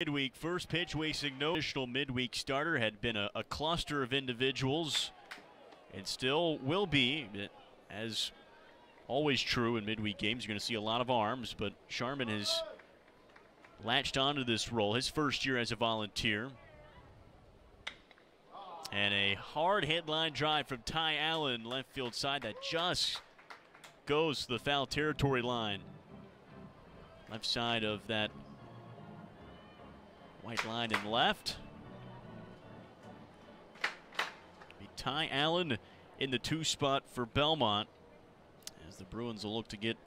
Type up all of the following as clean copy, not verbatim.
Midweek first pitch, wasting no additional midweek starter. Had been a cluster of individuals and still will be, as always true in midweek games. You're going to see a lot of arms, but Sharman has latched onto this role his first year as a volunteer. And a hard hit line drive from Ty Allen, left field side, that just goes to the foul territory line. Left side of that white line in left. Be Ty Allen in the 2 spot for Belmont, as the Bruins will look to get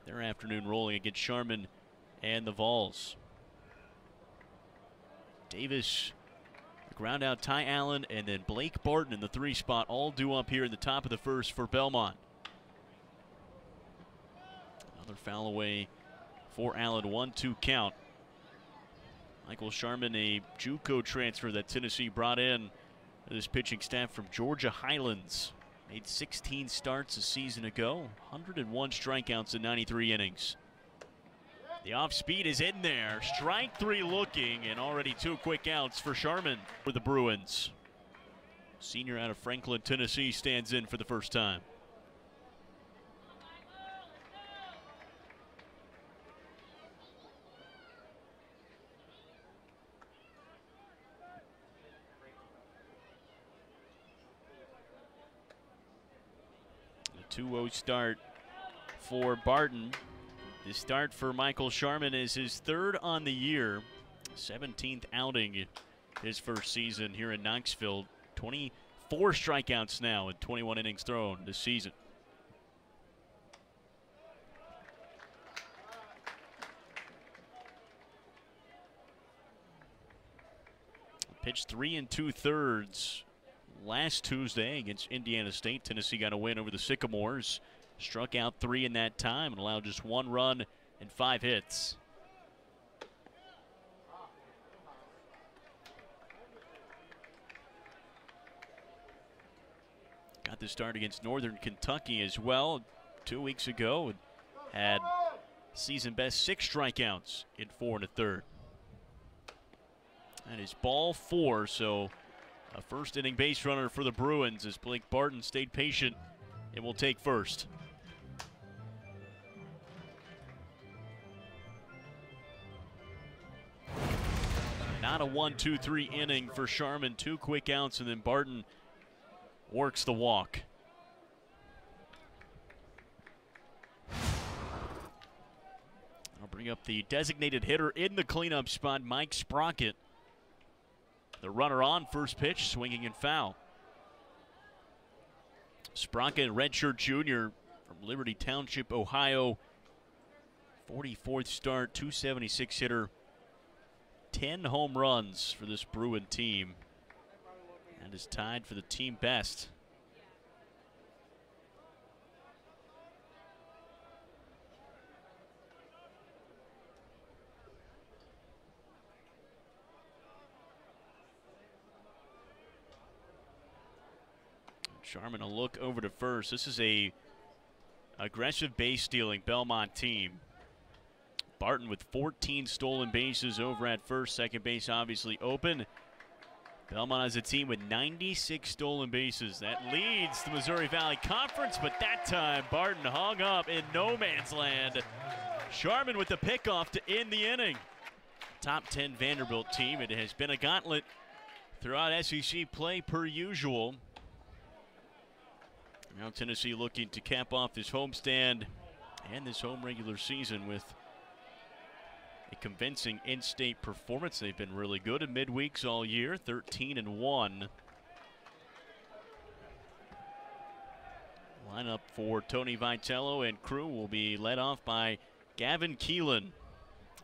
their afternoon rolling against Sharman and the Vols. Davis, the ground out, Ty Allen, and then Blake Barton in the 3 spot, all due up here in the top of the first for Belmont. Another foul away for Allen, 1-2 count. Michael Sharman, a JUCO transfer that Tennessee brought in to this pitching staff from Georgia Highlands. Made 16 starts a season ago, 101 strikeouts in 93 innings. The off speed is in there, strike 3 looking, and already 2 quick outs for Sharman for the Bruins. Senior out of Franklin, Tennessee, stands in for the first time. A 2-0 start for Barton. The start for Michael Sharman is his 3rd on the year, 17th outing his first season here in Knoxville. 24 strikeouts now in 21 innings thrown this season. Pitched 3 2/3 last Tuesday against Indiana State. Tennessee got a win over the Sycamores. Struck out 3 in that time and allowed just 1 run and 5 hits. Got the start against Northern Kentucky as well 2 weeks ago. Had season best 6 strikeouts in 4 1/3. That is ball 4, so a first inning base runner for the Bruins as Blake Barton stayed patient and will take first. Not a 1-2-3 inning for Sharman. 2 quick outs, and then Barton works the walk. I'll bring up the designated hitter in the cleanup spot, Mike Sprocket. The runner on first pitch, swinging and foul. Sprocket, redshirt junior from Liberty Township, Ohio. 44th start, 276 hitter. 10 home runs for this Bruin team. And is tied for the team best. Sharman a look over to first. This is a aggressive base stealing Belmont team. Barton with 14 stolen bases over at first. Second base obviously open. Belmont has a team with 96 stolen bases. That leads the Missouri Valley Conference, but that time Barton hung up in no man's land. Sharman with the pickoff to end the inning. Top 10 Vanderbilt team. It has been a gauntlet throughout SEC play per usual. Now Tennessee looking to cap off this homestand and this home regular season with a convincing in-state performance. They've been really good in midweeks all year, 13-1. Lineup for Tony Vitello and crew will be led off by Gavin Keelan.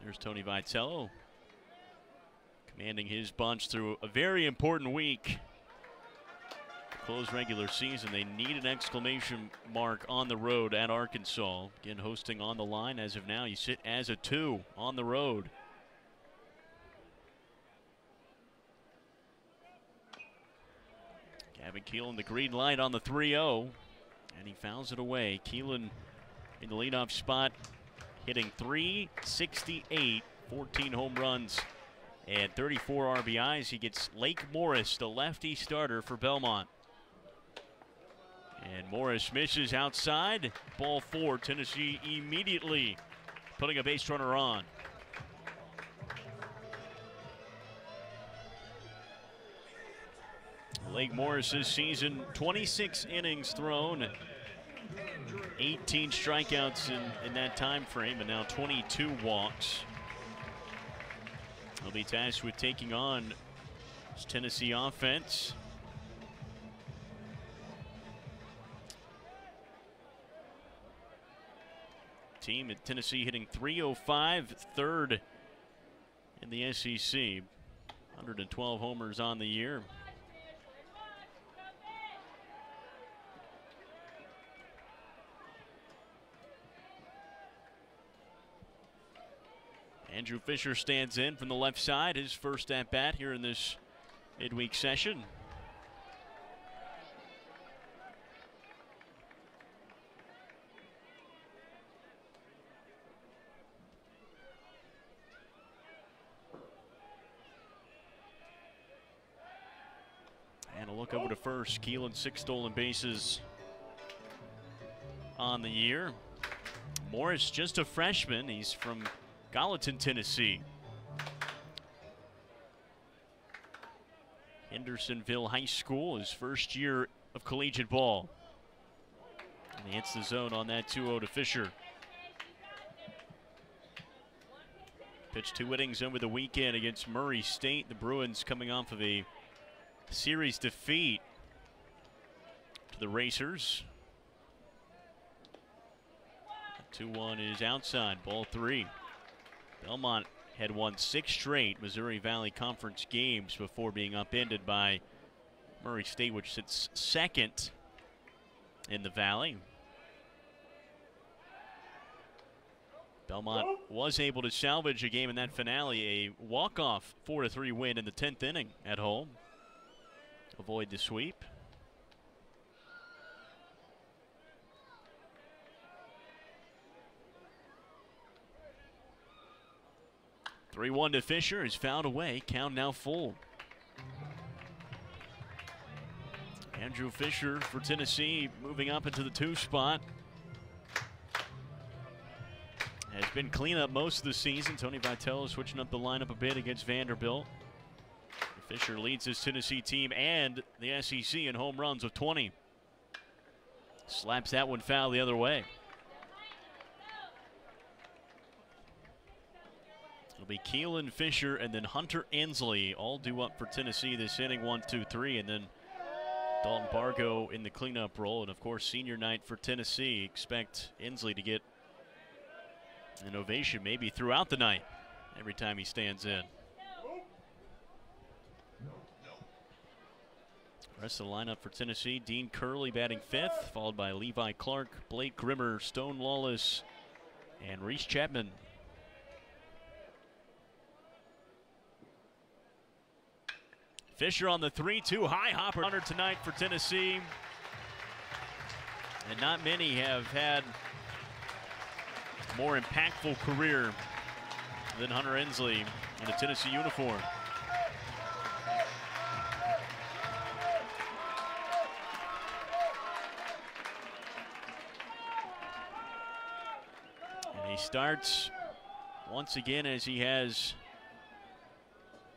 There's Tony Vitello, commanding his bunch through a very important week. Close regular season, they need an exclamation mark on the road at Arkansas. Again, hosting on the line as of now. You sit as a 2 on the road. Gavin Keelan, the green light on the 3-0, and he fouls it away. Keelan in the leadoff spot, hitting .368 14 home runs and 34 RBIs. He gets Lake Morris, the lefty starter for Belmont. And Morris misses outside. Ball 4. Tennessee immediately putting a base runner on. Lake Morris this season, 26 innings thrown, 18 strikeouts in that time frame, and now 22 walks. He'll be tasked with taking on this Tennessee offense. Team at Tennessee hitting .305, third in the SEC. 112 homers on the year. Andrew Fisher stands in from the left side, his first at bat here in this midweek session. And a look over to first. Keelan, 6 stolen bases on the year. Morris, just a freshman. He's from Gallatin, Tennessee. Hendersonville High School, his first year of collegiate ball. And he hits the zone on that 2-0 to Fisher. Pitched 2 innings over the weekend against Murray State. The Bruins coming off of a series defeat to the Racers. 2-1 is outside, ball 3. Belmont had won 6 straight Missouri Valley Conference games before being upended by Murray State, which sits second in the Valley. Belmont was able to salvage a game in that finale, a walk-off 4-3 win in the 10th inning at home. Avoid the sweep. 3-1 to Fisher is fouled away. Count now full. Andrew Fisher for Tennessee moving up into the 2 spot. Has been cleanup most of the season. Tony Vitello switching up the lineup a bit against Vanderbilt. Fisher leads his Tennessee team and the SEC in home runs with 20. Slaps that one foul the other way. It'll be Keelan, Fisher, and then Hunter Ensley all due up for Tennessee this inning, 1, 2, 3, and then Dalton Bargo in the cleanup role. And of course, senior night for Tennessee. Expect Ensley to get an ovation maybe throughout the night every time he stands in. Rest of the lineup for Tennessee: Dean Curley batting 5th, followed by Levi Clark, Blake Grimmer, Stone Lawless, and Reese Chapman. Fisher on the 3-2 high hopper runner tonight for Tennessee. And not many have had a more impactful career than Hunter Ensley in a Tennessee uniform. And he starts once again as he has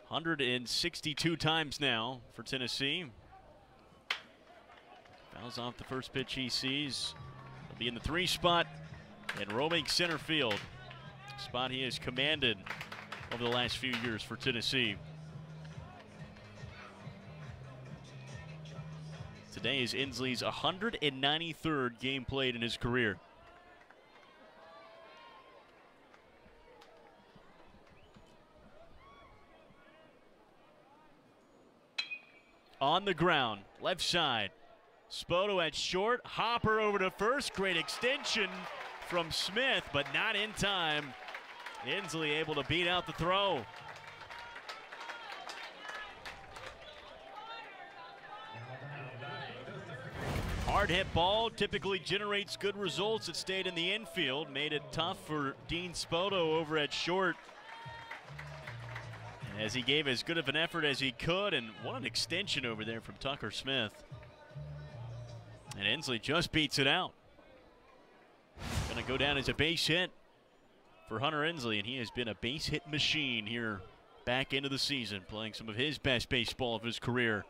162 times now for Tennessee. Fouls off the first pitch he sees. He'll be in the 3 spot and roaming center field. Spot he has commanded over the last few years for Tennessee. Today is Ensley's 193rd game played in his career. On the ground, left side. Spoto at short, hopper over to first. Great extension from Smith, but not in time. Ensley able to beat out the throw. Hard hit ball typically generates good results. It stayed in the infield, made it tough for Dean Spoto over at short. as he gave as good of an effort as he could, and what an extension over there from Tucker Smith. And Inslee just beats it out. Gonna go down as a base hit for Hunter Inslee, and he has been a base hit machine here back into the season, playing some of his best baseball of his career.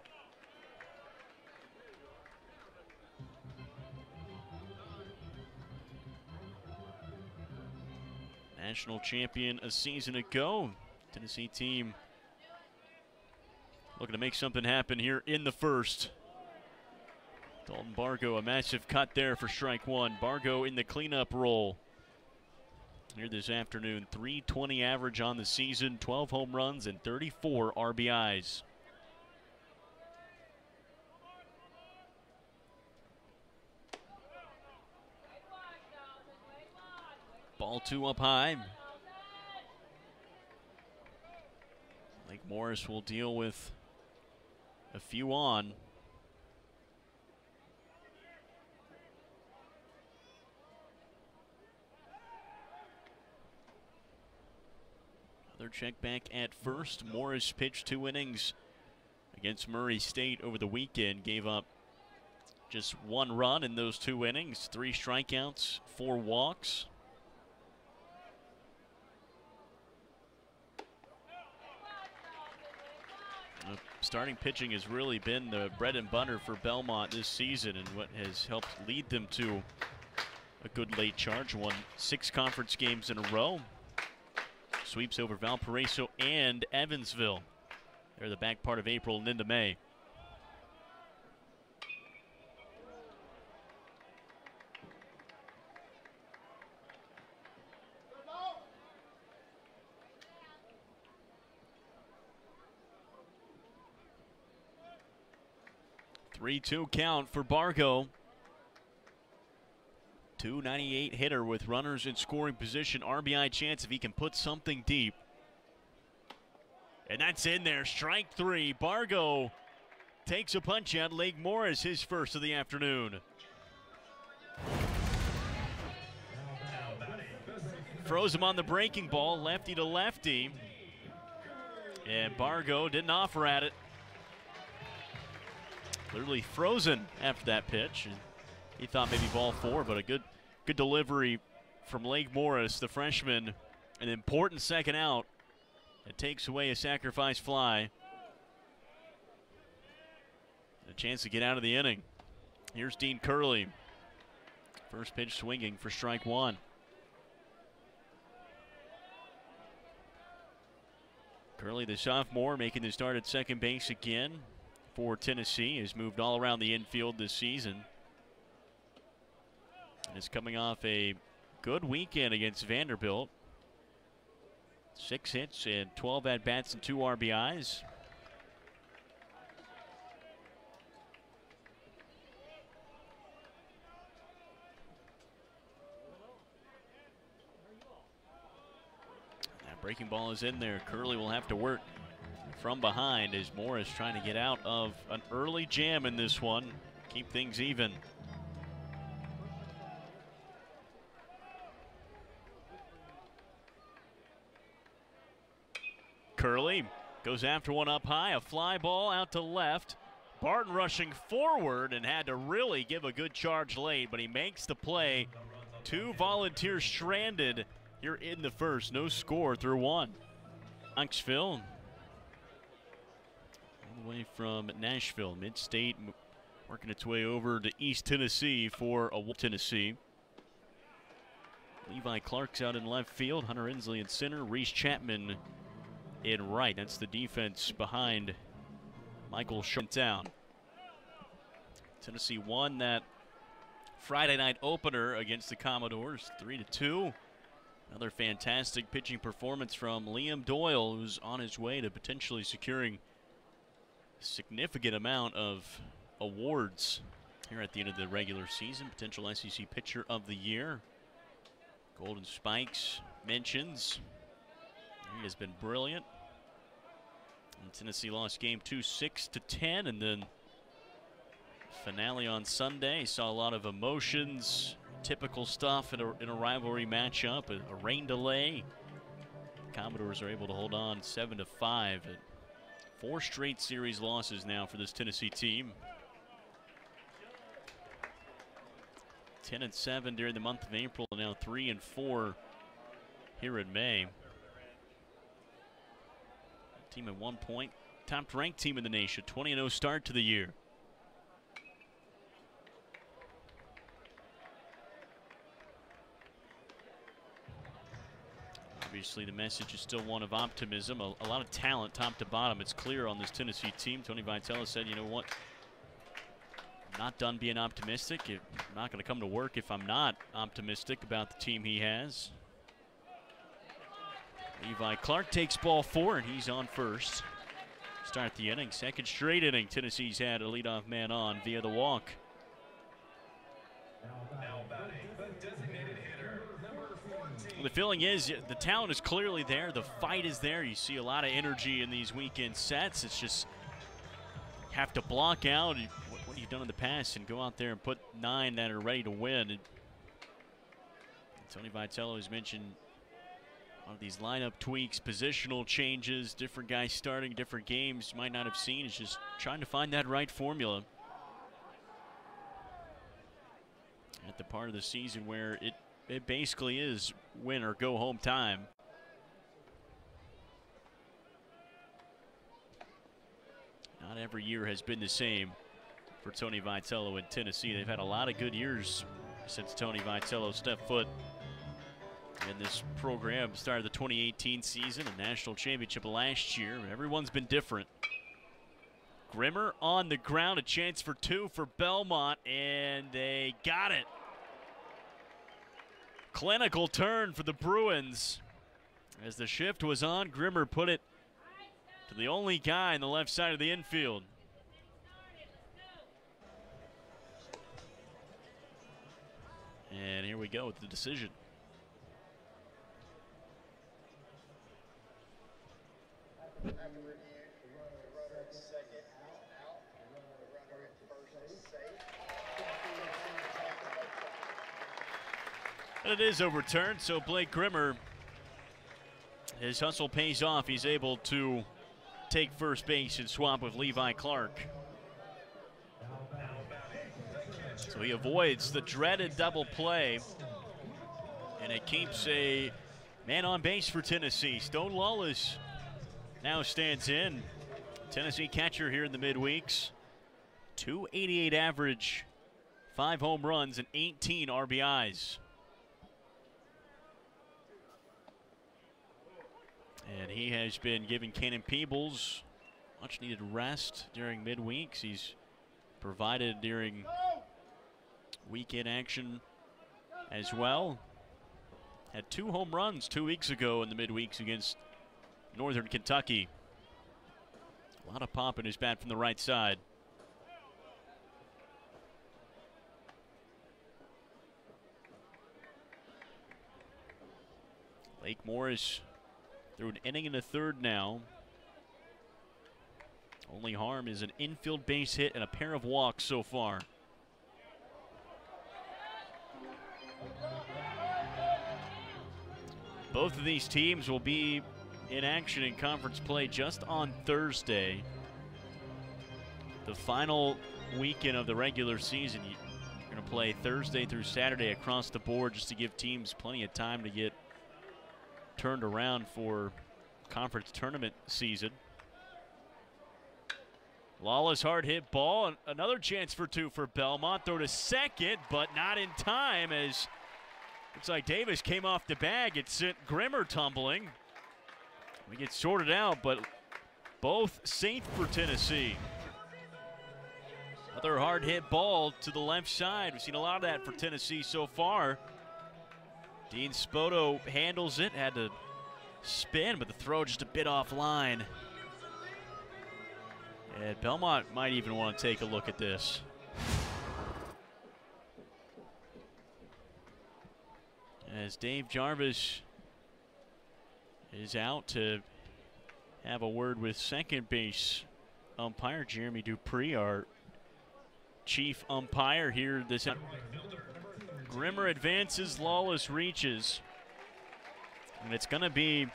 National champion a season ago. Tennessee team looking to make something happen here in the first. Dalton Bargo, a massive cut there for strike one. Bargo in the cleanup role here this afternoon. .320 average on the season, 12 home runs and 34 RBIs. Ball two up high. Lake Morris will deal with a few on. Another check back at first. Morris pitched 2 innings against Murray State over the weekend. Gave up just 1 run in those 2 innings. 3 strikeouts, 4 walks. Starting pitching has really been the bread and butter for Belmont this season, and what has helped lead them to a good late charge. Won 6 conference games in a row. Sweeps over Valparaiso and Evansville. They're the back part of April and into May. .3-2 count for Bargo. .298 hitter with runners in scoring position. RBI chance if he can put something deep. And that's in there. Strike 3. Bargo takes a punch out. Lake Morris, his first of the afternoon. Froze him on the breaking ball, lefty to lefty. And Bargo didn't offer at it. Literally frozen after that pitch. And he thought maybe ball 4, but a good delivery from Lake Morris, the freshman. An important second out. It takes away a sacrifice fly. A chance to get out of the inning. Here's Dean Curley. First pitch swinging for strike 1. Curley, the sophomore, making the start at second base again for Tennessee. Has moved all around the infield this season. And is coming off a good weekend against Vanderbilt. 6 hits and 12 at-bats and 2 RBIs. That breaking ball is in there. Curley will have to work from behind as Morris trying to get out of an early jam in this one. Keep things even. Curley goes after one up high, a fly ball out to left. Barton rushing forward and had to really give a good charge late, but he makes the play. 2 Volunteers stranded here in the first. No score through 1. Knoxville, all the way from Nashville, mid-state, working its way over to East Tennessee for Tennessee. Levi Clark's out in left field. Hunter Inslee in center. Reese Chapman in right. That's the defense behind Michael Sherman. Tennessee won that Friday night opener against the Commodores, 3-2. Another fantastic pitching performance from Liam Doyle, who's on his way to potentially securing a significant amount of awards here at the end of the regular season. Potential SEC Pitcher of the Year. Golden Spikes mentions. He has been brilliant. And Tennessee lost game 2, 6-10, and then finale on Sunday. Saw a lot of emotions, typical stuff in a rivalry matchup, a rain delay. Commodores are able to hold on 7-5. 4 straight series losses now for this Tennessee team. 10-7 during the month of April, and now 3-4 here in May. Team at 1 point, top ranked team in the nation, 20-0 start to the year. Obviously, the message is still one of optimism. A lot of talent, top to bottom. It's clear on this Tennessee team. Tony Vitello said, you know what? I'm not done being optimistic. I'm not going to come to work if I'm not optimistic about the team he has. Levi Clark takes ball 4, and he's on first. Start the inning. Second straight inning Tennessee's had a leadoff man on via the walk. Now batting, the designated hitter, number 14. The feeling is the talent is clearly there. The fight is there. You see a lot of energy in these weekend sets. It's just have to block out what you've done in the past and go out there and put 9 that are ready to win. And Tony Vitello has mentioned a lot of these lineup tweaks, positional changes, different guys starting different games you might not have seen. It's just trying to find that right formula at the part of the season where it basically is win or go home time. Not every year has been the same for Tony Vitello in Tennessee. They've had a lot of good years since Tony Vitello stepped foot in this program. Started the 2018 season, a national championship last year. Everyone's been different. Grimmer on the ground, a chance for 2 for Belmont, and they got it. Clinical turn for the Bruins. As the shift was on, Grimmer put it to the only guy on the left side of the infield. And here we go with the decision. And it is overturned, so Blake Grimmer, his hustle pays off. He's able to take first base and swap with Levi Clark. So he avoids the dreaded double play, and it keeps a man on base for Tennessee. Stone Lawless now stands in. Tennessee catcher here in the midweeks. .288 average, 5 home runs, and 18 RBIs. And he has been giving Cannon Peebles much needed rest during midweeks. He's provided during weekend action as well. Had 2 home runs 2 weeks ago in the midweeks against Northern Kentucky. A lot of pop in his bat from the right side. Lake Morris through an inning and a third now. Only harm is an infield base hit and a pair of walks so far. Both of these teams will be in action in conference play just on Thursday. The final weekend of the regular season. You're going to play Thursday through Saturday across the board just to give teams plenty of time to get turned around for conference tournament season. Lawless hard hit ball, and another chance for 2 for Belmont. Throw to second, but not in time, as looks like Davis came off the bag. It sent Grimmer tumbling. We get sorted out, but both safe for Tennessee. Another hard hit ball to the left side. We've seen a lot of that for Tennessee so far. Dean Spoto handles it, had to spin, but the throw just a bit offline. And Belmont might even want to take a look at this. As Dave Jarvis is out to have a word with second base umpire Jeremy Dupree, our chief umpire here this. Grimmer advances, Lawless reaches. And it's going to be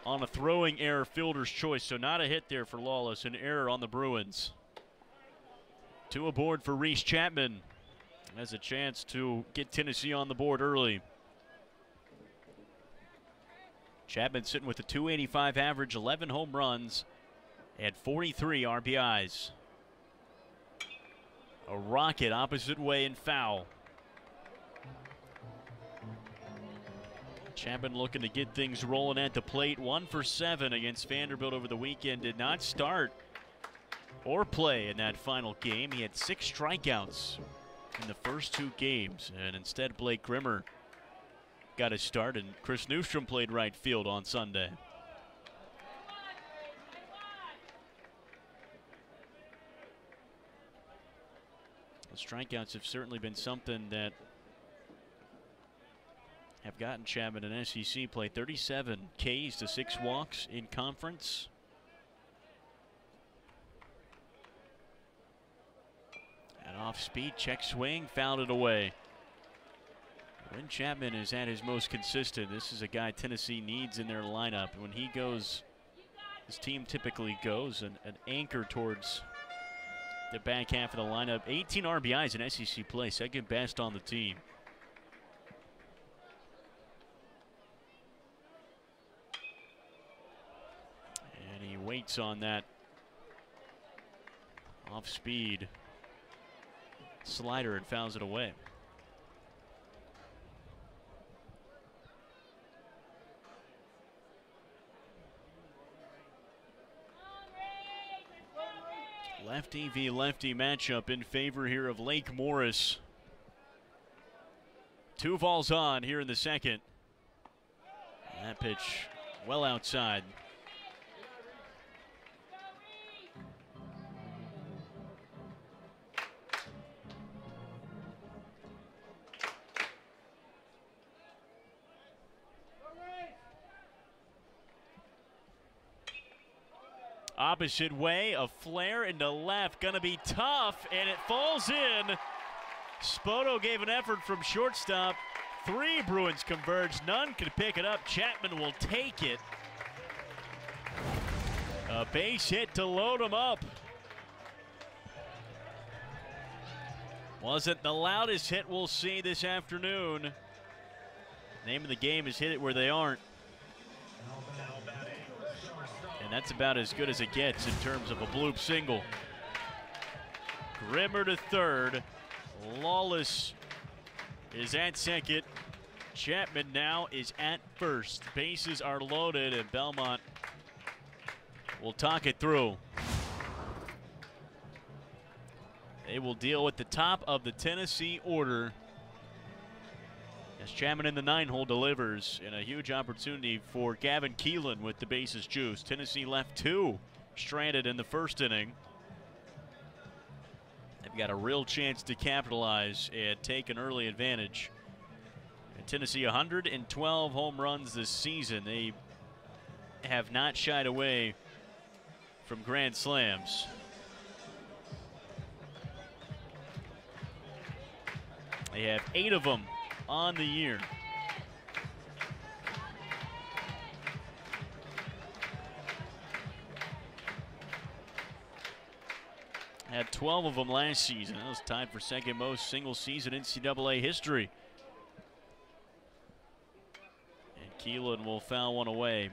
on a throwing error, fielder's choice. So not a hit there for Lawless, an error on the Bruins. 2 aboard for Reese Chapman. Has a chance to get Tennessee on the board early. Chapman sitting with a .285 average, 11 home runs, and 43 RBIs. A rocket opposite way and foul. Chapman looking to get things rolling at the plate. 1 for 7 against Vanderbilt over the weekend. Did not start or play in that final game. He had 6 strikeouts in the first 2 games, and instead Blake Grimmer got his start, and Chris Newstrom played right field on Sunday. The strikeouts have certainly been something that have gotten Chapman an SEC play. 37 Ks to 6 walks in conference. And off speed, check swing, fouled it away. When Chapman is at his most consistent, this is a guy Tennessee needs in their lineup. When he goes, his team typically goes an anchor towards the back half of the lineup. 18 RBIs in SEC play, second best on the team. And he waits on that off speed slider and fouls it away. Lefty v. lefty matchup in favor here of Lake Morris. 2 balls on here in the second. That pitch well outside. Opposite way, a flare into left, gonna be tough, and it falls in. Spoto gave an effort from shortstop. 3 Bruins converge, none could pick it up. Chapman will take it. A base hit to load him up. Wasn't the loudest hit we'll see this afternoon. Name of the game is hit it where they aren't. And that's about as good as it gets in terms of a bloop single. Grimmer to third. Lawless is at second. Chapman now is at first. Bases are loaded, and Belmont will talk it through. They will deal with the top of the Tennessee order as Chapman in the 9-hole delivers, in a huge opportunity for Gavin Keelan with the bases juiced. Tennessee left 2 stranded in the first inning. They've got a real chance to capitalize and take an early advantage. And Tennessee 112 home runs this season. They have not shied away from grand slams. They have 8 of them on the year. Had 12 of them last season. That was tied for second most single season NCAA history. And Keelan will foul one away.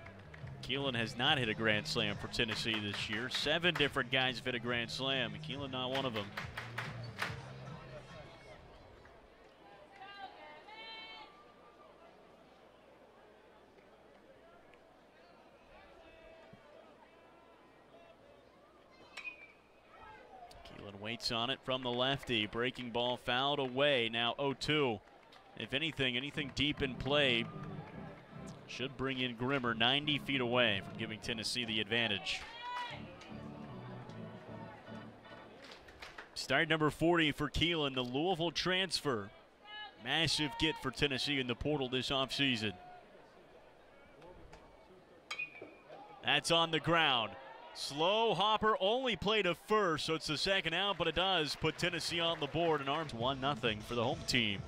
Keelan has not hit a grand slam for Tennessee this year. 7 different guys have hit a grand slam, and Keelan not one of them. Waits on it from the lefty. Breaking ball fouled away. Now 0-2. If anything deep in play should bring in Grimmer 90 feet away from giving Tennessee the advantage. Start number 40 for Keelan, the Louisville transfer. Massive get for Tennessee in the portal this offseason. That's on the ground. Slow hopper, only played to first, so it's the second out, but it does put Tennessee on the board, and arms 1-0 for the home team.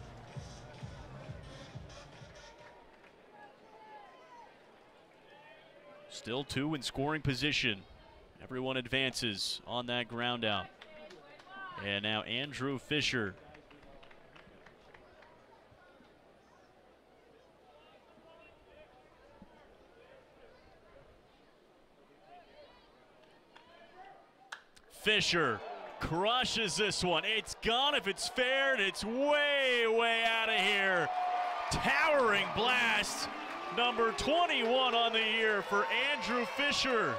Still 2 in scoring position. Everyone advances on that ground out. And now Andrew Fisher. Fisher crushes this one. It's gone if it's fair, and it's way, way out of here. Towering blast, number 21 on the year for Andrew Fisher.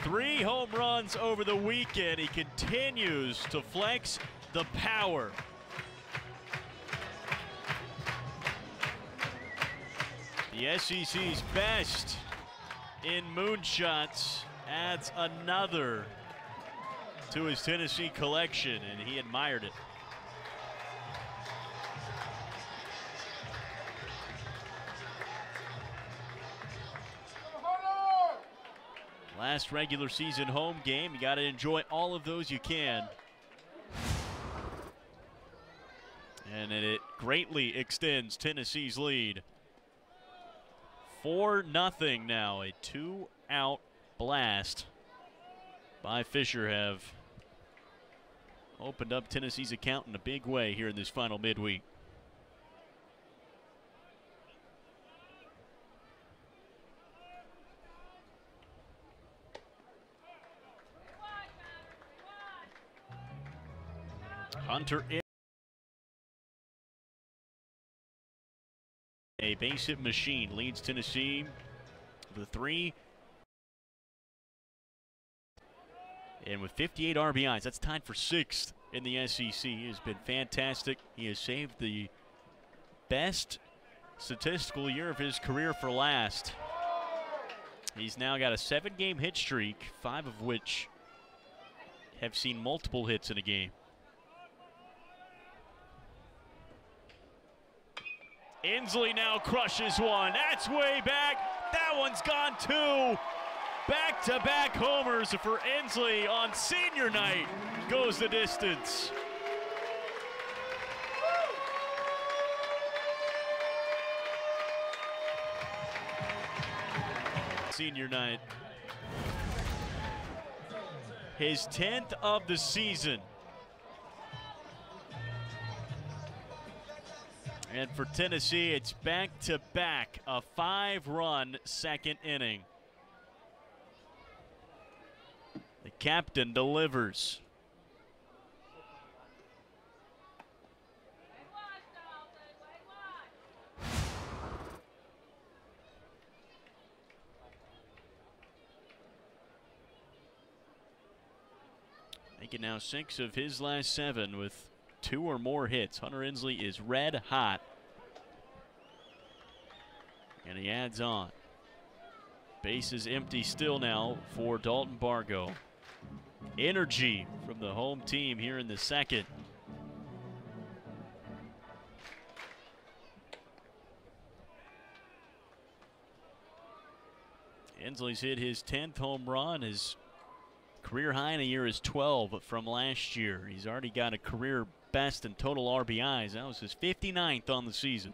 Three home runs over the weekend. He continues to flex the power. The SEC's best in moonshots adds another to his Tennessee collection, and he admired it. Last regular season home game. You got to enjoy all of those you can. And it greatly extends Tennessee's lead. 4-0 now. A 2-out blast by Fisher have opened up Tennessee's account in a big way here in this final midweek. Hunter in. A base hit machine leads Tennessee with 3. And with 58 RBIs, that's tied for 6th in the SEC. He has been fantastic. He has saved the best statistical year of his career for last. He's now got a 7-game hit streak, 5 of which have seen multiple hits in a game. Inslee now crushes one. That's way back. That one's gone too. Back-to-back homers for Inslee on senior night. Goes the distance. Senior night. His 10th of the season. And for Tennessee, it's back-to-back, a 5-run second inning. The captain delivers. Making now 6 of his last 7 with 2 or more hits. Hunter Inslee is red hot. And he adds on. Base is empty still now for Dalton Bargo. Energy from the home team here in the second. Inslee's hit his 10th home run. His career high in a year is 12 from last year. He's already got a career best in total RBIs. That was his 59th on the season.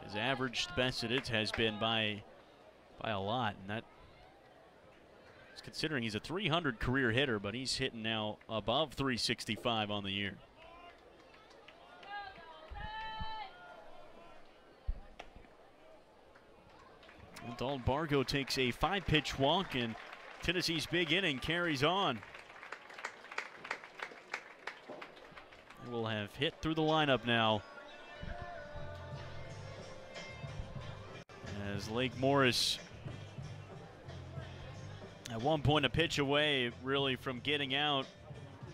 His average, the best it has been by a lot, and that is considering he's a 300 career hitter, but he's hitting now above 365 on the year. Dalton Bargo takes a 5-pitch walk, and Tennessee's big inning carries on. They will have hit through the lineup now. As Lake Morris, at one point, a pitch away really from getting out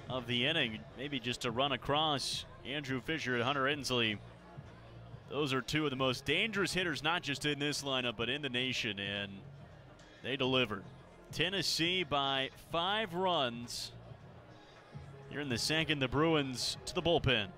of the inning, maybe just to run across Andrew Fisher and Hunter Inslee. Those are 2 of the most dangerous hitters, not just in this lineup, but in the nation, and they delivered. Tennessee by 5 runs. Here in the second, the Bruins to the bullpen.